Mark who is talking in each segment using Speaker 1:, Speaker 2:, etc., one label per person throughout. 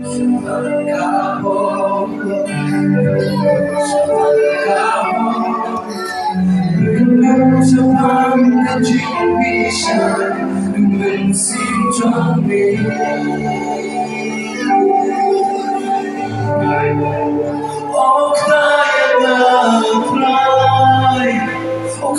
Speaker 1: Pagkahapon, sa pagkajibisyan, lumensin kami. Och dagen och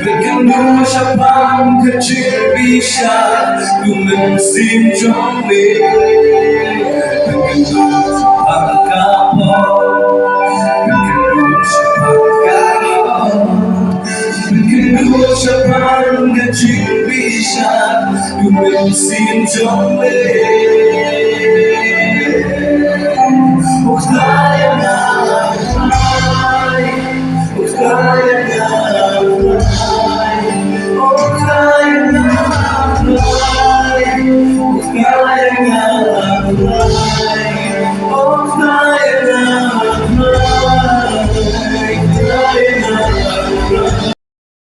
Speaker 1: Pequeno Japão que te bicha, lumensin jombe. Pequeno Japão que te bicha, lumensin jombe.